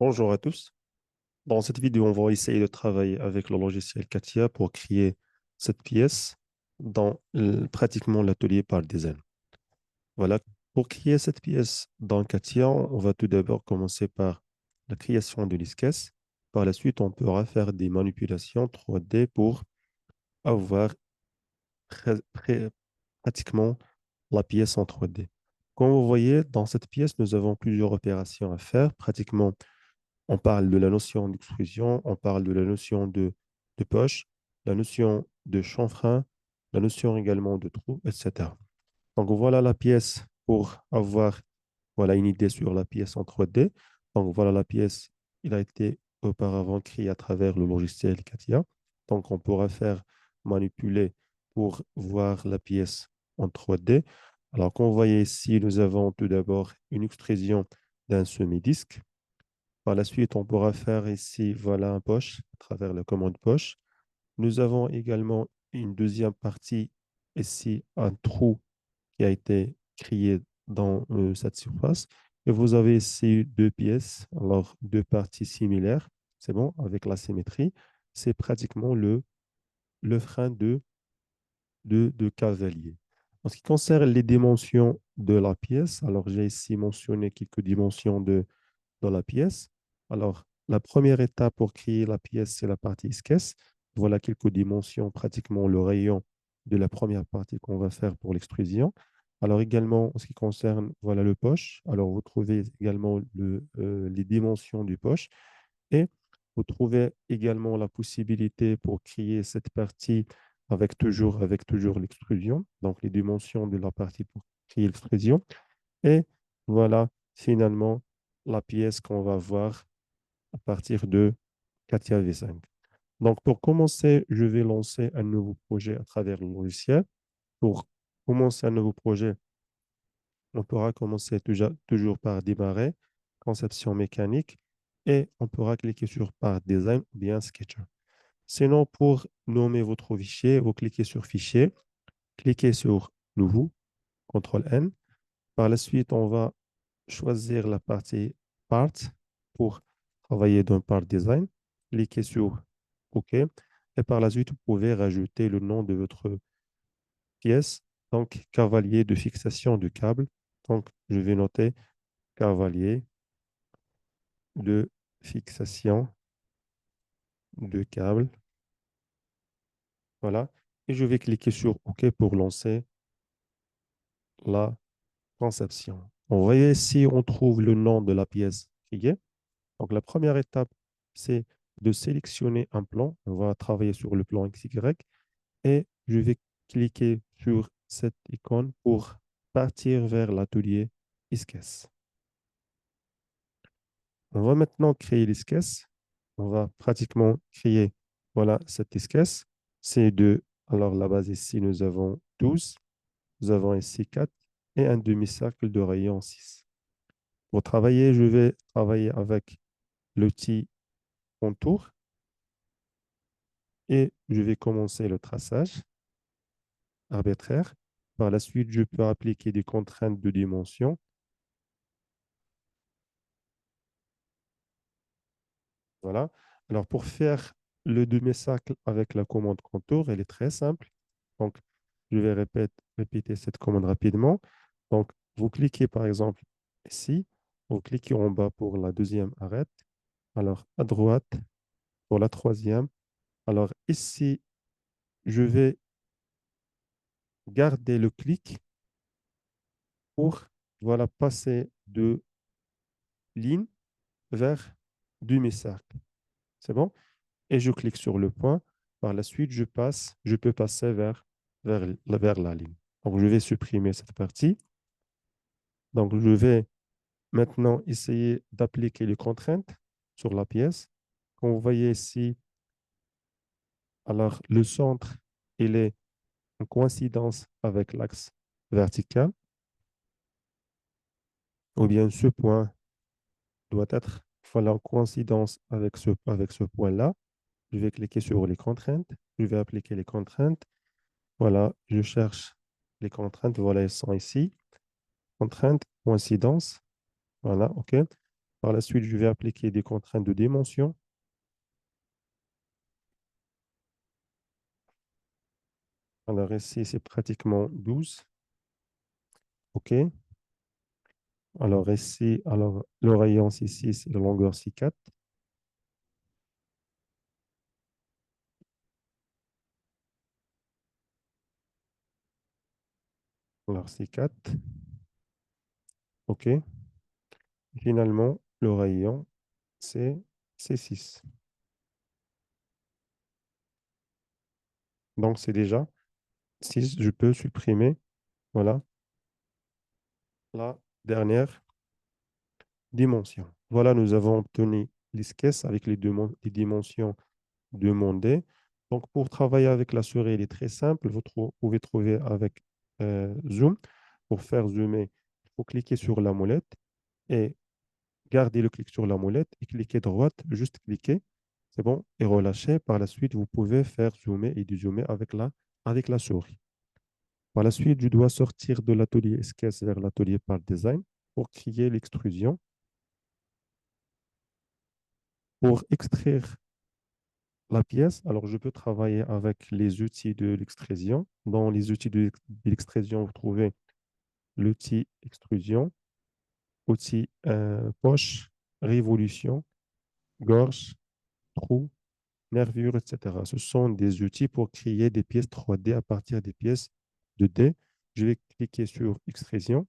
Bonjour à tous. Dans cette vidéo, on va essayer de travailler avec le logiciel CATIA pour créer cette pièce dans pratiquement l'atelier par design. Voilà. Pour créer cette pièce dans CATIA, on va tout d'abord commencer par la création de l'esquisse. Par la suite, on pourra faire des manipulations 3D pour avoir pratiquement la pièce en 3D. Comme vous voyez, dans cette pièce, nous avons plusieurs opérations à faire. Pratiquement, on parle de la notion d'extrusion, on parle de la notion de poche, la notion de chanfrein, la notion également de trou, etc. Donc voilà la pièce pour avoir voilà, une idée sur la pièce en 3D. Donc voilà la pièce, il a été auparavant créé à travers le logiciel CATIA. Donc on pourra faire manipuler pour voir la pièce en 3D. Alors comme vous voyez ici, nous avons tout d'abord une extrusion d'un semi-disque. Par la suite, on pourra faire ici, voilà un poche à travers la commande poche. Nous avons également une deuxième partie, ici un trou qui a été créé dans cette surface. Et vous avez ici deux pièces, alors deux parties similaires, c'est bon, avec la symétrie. C'est pratiquement le frein de cavalier. En ce qui concerne les dimensions de la pièce, alors j'ai ici mentionné quelques dimensions dans la pièce. Alors, la première étape pour créer la pièce, c'est la partie esquisse. Voilà quelques dimensions, pratiquement le rayon de la première partie qu'on va faire pour l'extrusion. Alors également, en ce qui concerne voilà, le poche, alors vous trouvez également les dimensions du poche et vous trouvez également la possibilité pour créer cette partie avec toujours l'extrusion, donc les dimensions de la partie pour créer l'extrusion. Et voilà finalement la pièce qu'on va voir à partir de Katia V5. Donc, pour commencer, je vais lancer un nouveau projet à travers le logiciel. Pour commencer un nouveau projet, on pourra commencer toujours par démarrer, conception mécanique, et on pourra cliquer sur par design ou bien Sketcher. Sinon, pour nommer votre fichier, vous cliquez sur fichier, cliquez sur nouveau, CTRL N. Par la suite, on va choisir la partie Part pour travailler dans Part Design. Cliquez sur OK. Et par la suite, vous pouvez rajouter le nom de votre pièce. Donc, cavalier de fixation de câble. Donc, je vais noter cavalier de fixation de câble. Voilà. Et je vais cliquer sur OK pour lancer la conception. Vous voyez ici, on trouve le nom de la pièce créée. Donc, la première étape, c'est de sélectionner un plan. On va travailler sur le plan XY et je vais cliquer sur cette icône pour partir vers l'atelier esquisse. On va maintenant créer l'esquisse. On va pratiquement créer, voilà, cette esquisse. C'est de, alors la base ici, nous avons 12, nous avons ici 4 et un demi-cercle de rayon 6. Pour travailler, je vais travailler avec l'outil contour et je vais commencer le traçage arbitraire. Par la suite, je peux appliquer des contraintes de dimension. Voilà. Alors, pour faire le demi-cercle avec la commande contour, elle est très simple. Donc, je vais répéter cette commande rapidement. Donc, vous cliquez par exemple ici, vous cliquez en bas pour la deuxième arête. Alors, à droite pour la troisième. Alors, ici, je vais garder le clic pour voilà, passer de ligne vers demi-cercle. C'est bon? Et je clique sur le point. Par la suite, je peux passer vers la ligne. Donc, je vais supprimer cette partie. Donc, je vais maintenant essayer d'appliquer les contraintes sur la pièce. Comme vous voyez ici, alors le centre, il est en coïncidence avec l'axe vertical, ou bien ce point doit être voilà, en coïncidence avec ce point-là. Je vais cliquer sur les contraintes. Je vais appliquer les contraintes. Voilà, je cherche les contraintes. Voilà, elles sont ici. Contraintes, coïncidence. Voilà, OK. Par la suite, je vais appliquer des contraintes de dimension. Alors ici, c'est pratiquement 12. OK. Alors ici, alors le rayon C6, c'est la longueur C4. Alors C4. OK. Finalement, le rayon, c'est C6. Donc c'est déjà 6. Je peux supprimer, voilà, la dernière dimension. Voilà, nous avons obtenu l'esquisse avec les dimensions demandées. Donc, pour travailler avec la souris, il est très simple. Pouvez trouver avec Zoom. Pour faire zoomer, il faut cliquer sur la molette et garder le clic sur la molette et cliquer droite, juste cliquer. C'est bon. Et relâcher. Par la suite, vous pouvez faire zoomer et dézoomer avec la souris. Par la suite, je dois sortir de l'atelier esquisse vers l'atelier par design pour créer l'extrusion. Pour extraire la pièce, alors je peux travailler avec les outils de l'extrusion. Dans les outils de l'extrusion, vous trouvez l'outil extrusion, outil poche, révolution, gorge, trou, nervure, etc. Ce sont des outils pour créer des pièces 3D à partir des pièces 2D. Je vais cliquer sur extrusion.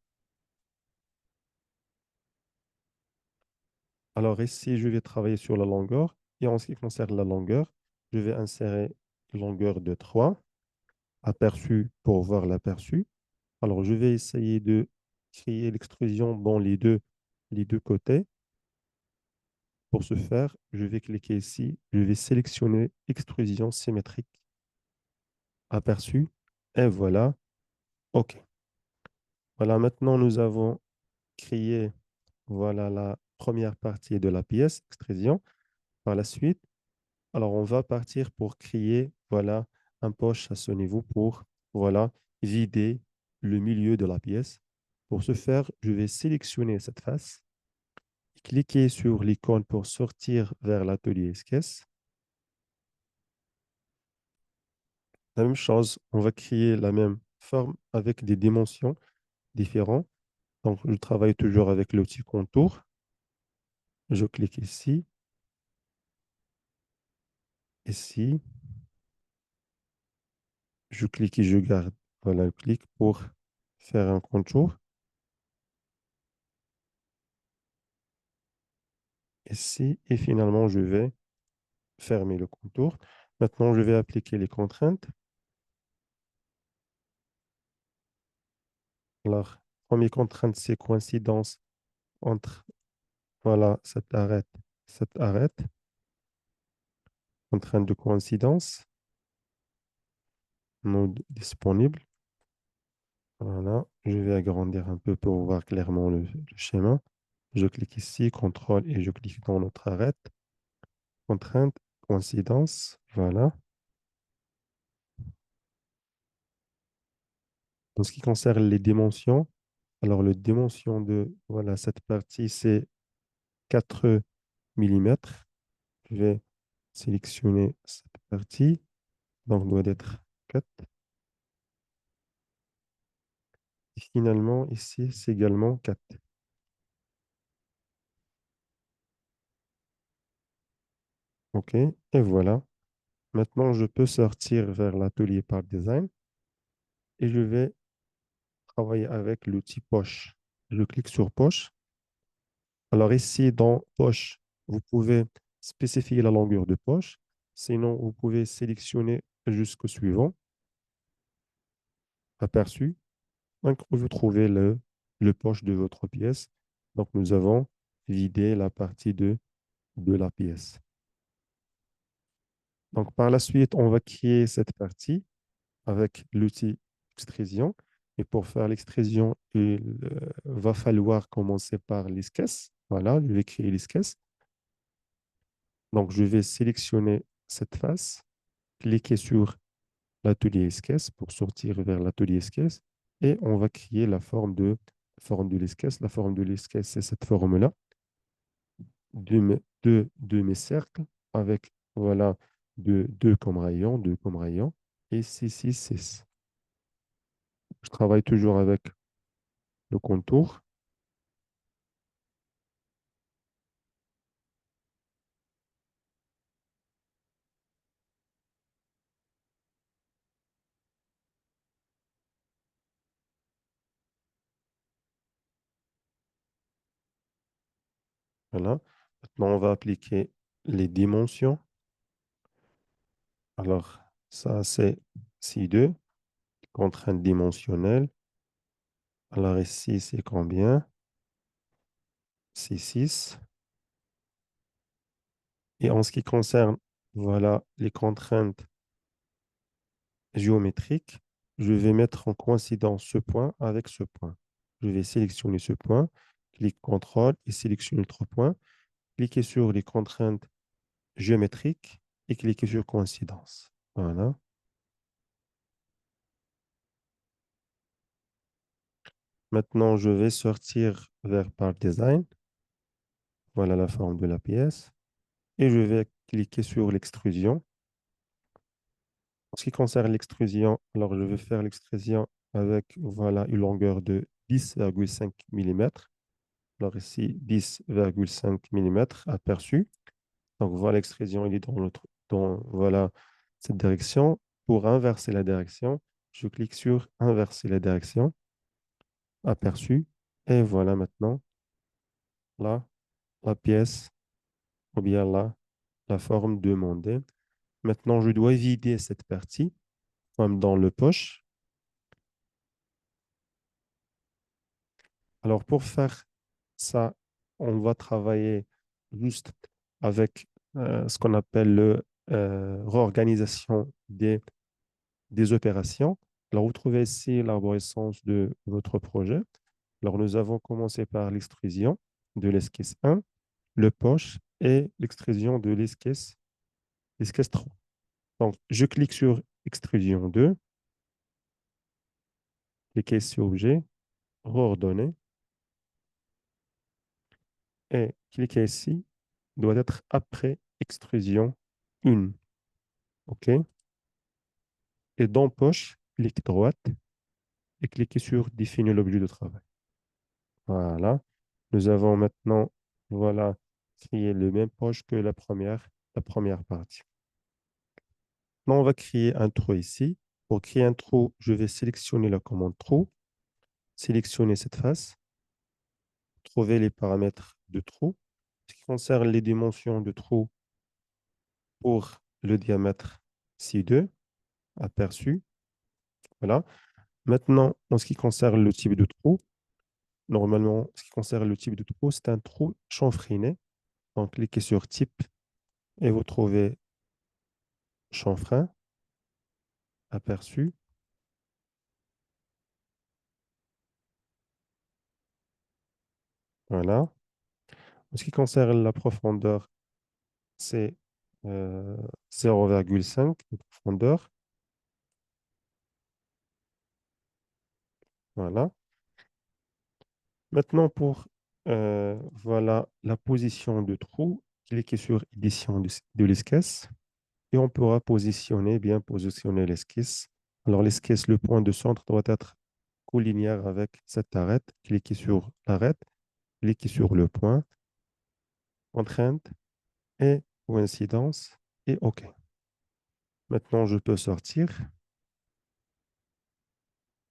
Alors ici, je vais travailler sur la longueur. Et en ce qui concerne la longueur, je vais insérer longueur de 3, aperçu pour voir l'aperçu. Alors, je vais essayer de créer l'extrusion dans les deux côtés. Pour ce faire, je vais cliquer ici. Je vais sélectionner extrusion symétrique aperçu. Et voilà. OK. Voilà, maintenant, nous avons créé voilà, la première partie de la pièce, extrusion. Par la suite, alors on va partir pour créer voilà, un poche à ce niveau pour voilà, vider le milieu de la pièce. Pour ce faire, je vais sélectionner cette face. Cliquez sur l'icône pour sortir vers l'atelier esquisse. La même chose, on va créer la même forme avec des dimensions différentes. Donc, je travaille toujours avec l'outil contour. Je clique ici, ici. Je clique et je garde. Voilà, je clique pour faire un contour. Ici, et finalement, je vais fermer le contour. Maintenant, je vais appliquer les contraintes. Alors, première contrainte, c'est coïncidence entre, voilà, cette arête, contrainte de coïncidence, mode disponible. Voilà, je vais agrandir un peu pour voir clairement le schéma. Je clique ici, contrôle, et je clique dans notre arête. Contrainte, coïncidence, voilà. En ce qui concerne les dimensions, alors la dimension de voilà, cette partie, c'est 4 millimètres. Je vais sélectionner cette partie, donc doit être 4. Et finalement, ici, c'est également 4. OK, et voilà. Maintenant, je peux sortir vers l'atelier par design et je vais travailler avec l'outil poche. Je clique sur poche. Alors ici, dans poche, vous pouvez spécifier la longueur de poche. Sinon, vous pouvez sélectionner jusqu'au suivant, aperçu. Donc, vous trouvez le poche de votre pièce. Donc, nous avons vidé la partie de la pièce. Donc, par la suite, on va créer cette partie avec l'outil extrusion. Et pour faire l'extrusion, il va falloir commencer par l'esquisse. Voilà, je vais créer l'esquisse. Donc, je vais sélectionner cette face, cliquer sur l'atelier esquisse pour sortir vers l'atelier esquisse et on va créer la forme de l'esquisse. La forme de l'esquisse, c'est cette forme-là. deux cercles avec, voilà, deux comme rayon, et 6 6 6. Je travaille toujours avec le contour. Voilà. Maintenant, on va appliquer les dimensions. Alors, ça, c'est ci2, contrainte dimensionnelle. Alors, ici, c'est combien? C'est 6. Et en ce qui concerne, voilà, les contraintes géométriques, je vais mettre en coïncidence ce point avec ce point. Je vais sélectionner ce point, clic contrôle et sélectionner l'autre point, cliquer sur les contraintes géométriques et cliquer sur coïncidence. Voilà. Maintenant, je vais sortir vers Part Design. Voilà la forme de la pièce. Et je vais cliquer sur l'extrusion. En ce qui concerne l'extrusion, alors je vais faire l'extrusion avec, voilà, une longueur de 10,5 mm. Alors ici, 10,5 mm aperçu. Donc voilà, l'extrusion, il est dans, voilà, cette direction. Pour inverser la direction, je clique sur inverser la direction, aperçu. Et voilà maintenant, là, la pièce, ou bien là, la forme demandée. Maintenant, je dois vider cette partie, comme dans le poche. Alors, pour faire ça, on va travailler juste avec ce qu'on appelle le réorganisation des opérations. Alors, vous trouvez ici l'arborescence de votre projet. Alors, nous avons commencé par l'extrusion de l'esquisse 1, le poche et l'extrusion de l'esquisse 3. Donc, je clique sur extrusion 2, cliquez sur objet, ordonner et cliquez ici, doit être après extrusion 1. OK? Et dans poche, cliquez droite et cliquez sur définir l'objet de travail. Voilà. Nous avons maintenant, voilà, créé le même poche que la première partie. Maintenant, on va créer un trou ici. Pour créer un trou, je vais sélectionner la commande trou, sélectionner cette face, trouver les paramètres de trou. Ce qui concerne les dimensions de trou pour le diamètre ci2, aperçu. Voilà. Maintenant, en ce qui concerne le type de trou, normalement, ce qui concerne le type de trou, c'est un trou chanfreiné. Donc, cliquez sur type et vous trouvez chanfrein, aperçu. Voilà. En ce qui concerne la profondeur, c'est euh, 0,5 de profondeur. Voilà. Maintenant, pour voilà, la position de trou, cliquez sur édition de l'esquisse et on pourra bien positionner l'esquisse. Alors, l'esquisse, le point de centre doit être collinéaire avec cette arête. Cliquez sur l'arête, cliquez sur le point, contrainte et coïncidence et OK. Maintenant, je peux sortir.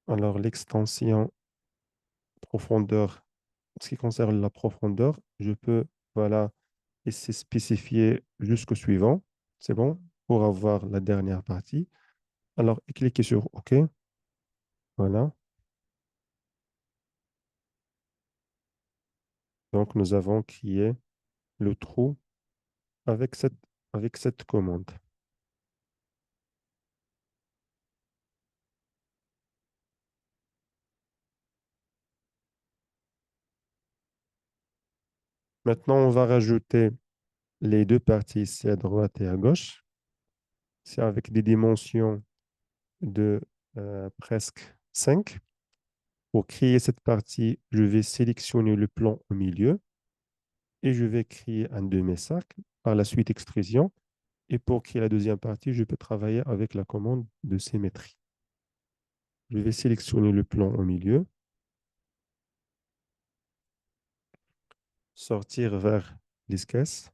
Alors, l'extension profondeur, en ce qui concerne la profondeur, je peux, voilà, essayer de spécifier jusqu'au suivant. C'est bon pour avoir la dernière partie. Alors, cliquez sur OK. Voilà. Donc, nous avons créé le trou avec cette commande. Maintenant, on va rajouter les deux parties ici à droite et à gauche. C'est avec des dimensions de presque 5. Pour créer cette partie, je vais sélectionner le plan au milieu. et je vais créer un demi-cercle. Par la suite, extrusion. Et pour créer la deuxième partie, je peux travailler avec la commande de symétrie. Je vais sélectionner le plan au milieu, sortir vers l'esquisse.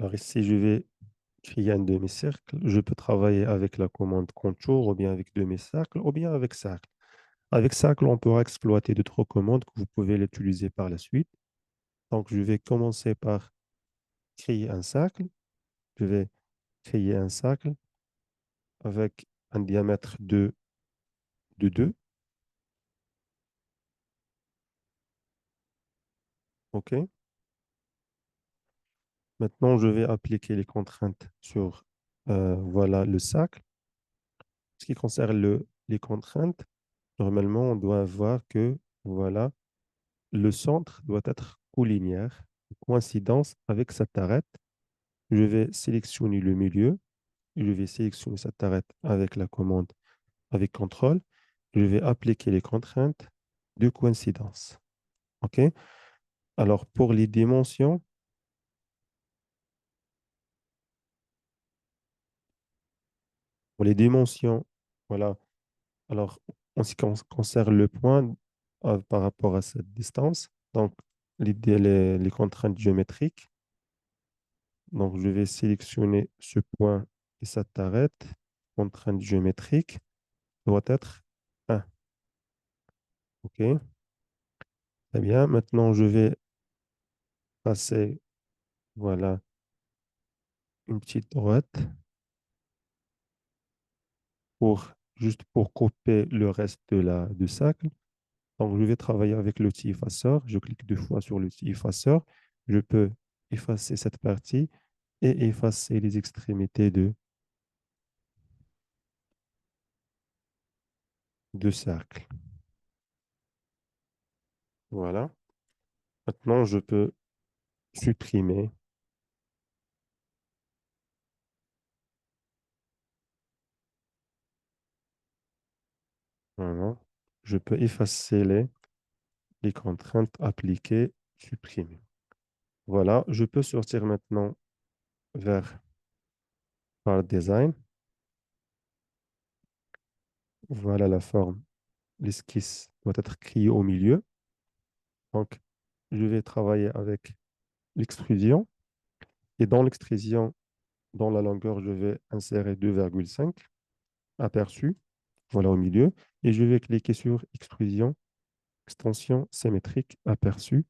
Alors ici, je vais créer un demi-cercle. Je peux travailler avec la commande contour, ou bien avec demi-cercle, ou bien avec cercle. Avec cercle, on pourra exploiter d'autres commandes que vous pouvez l'utiliser par la suite. Donc, je vais commencer par créer un cercle. Je vais créer un cercle avec un diamètre de 2. OK. Maintenant, je vais appliquer les contraintes sur voilà, le cercle. Ce qui concerne les contraintes, normalement, on doit voir que voilà, le centre doit être collinéaire, coïncidence avec cette arête. Je vais sélectionner le milieu. Je vais sélectionner cette arête avec la commande, avec contrôle. Je vais appliquer les contraintes de coïncidence. OK? Alors, pour les dimensions, voilà. Alors, en ce qui concerne le point par rapport à cette distance, donc les contraintes géométriques, donc je vais sélectionner ce point et cette arête. Contrainte géométrique doit être 1. OK? Très bien. Maintenant, je vais passer, voilà, une petite droite juste pour couper le reste du cercle. Donc, je vais travailler avec l'outil effaceur. Je clique 2 fois sur l'outil effaceur. Je peux effacer cette partie et effacer les extrémités de cercle. Voilà. Maintenant, je peux supprimer. Voilà. Je peux effacer les contraintes appliquées, supprimer. Voilà. Je peux sortir maintenant vers Part Design. Voilà la forme. L'esquisse doit être créée au milieu. Donc, je vais travailler avec l'extrusion. Et dans l'extrusion, dans la longueur, je vais insérer 2,5 aperçu, voilà au milieu. Et je vais cliquer sur extrusion, extension symétrique aperçu.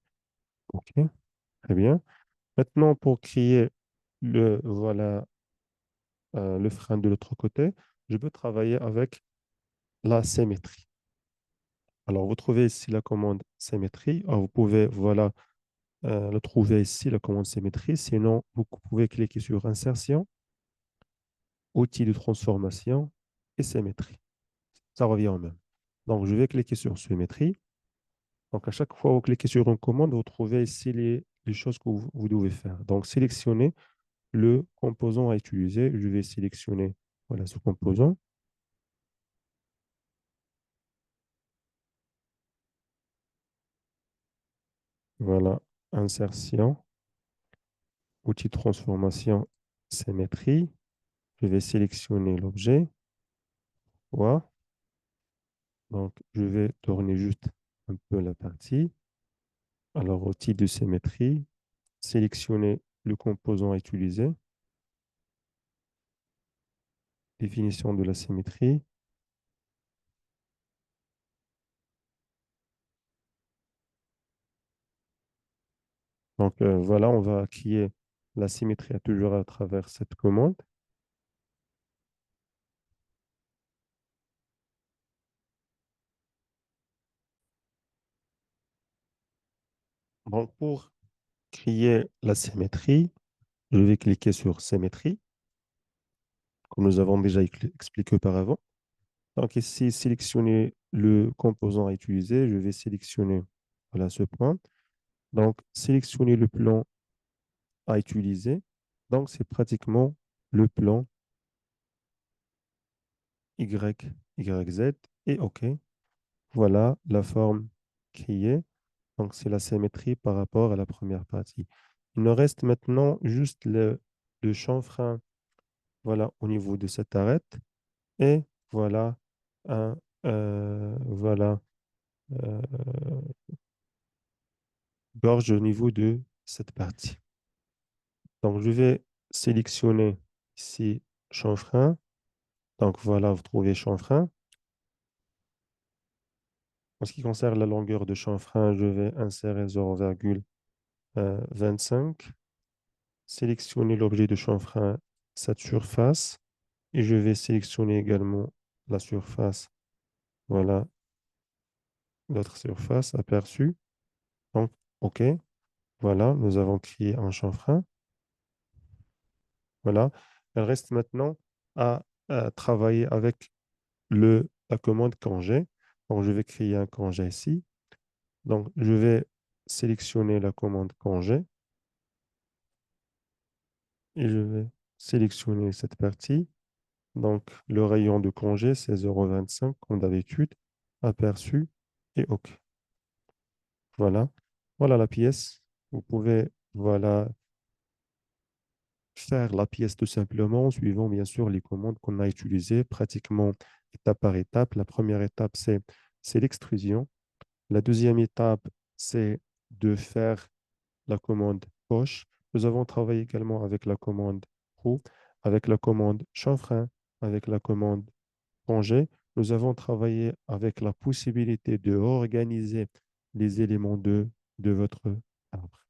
OK, très bien. Maintenant, pour créer voilà, le frein de l'autre côté, je peux travailler avec la symétrie. Alors, vous trouvez ici la commande symétrie. Alors, vous pouvez voilà, le trouver ici, la commande symétrie. Sinon, vous pouvez cliquer sur insertion, outils de transformation et symétrie. Ça revient au même. Donc, je vais cliquer sur symétrie. Donc, à chaque fois que vous cliquez sur une commande, vous trouvez ici les choses que vous devez faire. Donc, sélectionnez le composant à utiliser. Je vais sélectionner voilà, ce composant. Voilà, insertion, outil de transformation, symétrie. Je vais sélectionner l'objet. Voilà. Donc, je vais tourner juste un peu la partie. Alors, outil de symétrie, sélectionner le composant à utiliser, définition de la symétrie. Donc, voilà, on va créer la symétrie à toujours à travers cette commande. Donc, pour créer la symétrie, je vais cliquer sur symétrie, comme nous avons déjà expliqué auparavant. Donc, ici, sélectionner le composant à utiliser. Je vais sélectionner voilà, ce point. Donc, sélectionner le plan à utiliser. Donc, c'est pratiquement le plan Y, YZ et OK. Voilà la forme qui est. Donc, c'est la symétrie par rapport à la première partie. Il nous reste maintenant juste le chanfrein, voilà, au niveau de cette arête. Et voilà un, voilà, euh, gorge au niveau de cette partie. Donc, je vais sélectionner ici chanfrein. Donc, voilà, vous trouvez chanfrein. En ce qui concerne la longueur de chanfrein, je vais insérer 0,25. Sélectionner l'objet de chanfrein, cette surface. Et je vais sélectionner également la surface. Voilà, l'autre surface aperçue. Donc, OK. Voilà, nous avons créé un chanfrein. Voilà. Il reste maintenant à travailler avec la commande congé. Donc, je vais créer un congé ici. Donc, je vais sélectionner la commande congé et je vais sélectionner cette partie. Donc, le rayon de congé, c'est 0,25 comme d'habitude, aperçu et OK. Voilà. Voilà la pièce. Vous pouvez, voilà, faire la pièce tout simplement en suivant bien sûr les commandes qu'on a utilisées pratiquement étape par étape. La première étape, c'est l'extrusion. La deuxième étape, c'est de faire la commande poche. Nous avons travaillé également avec la commande roue, avec la commande chanfrein, avec la commande congé. Nous avons travaillé avec la possibilité de organiser les éléments de votre arbre.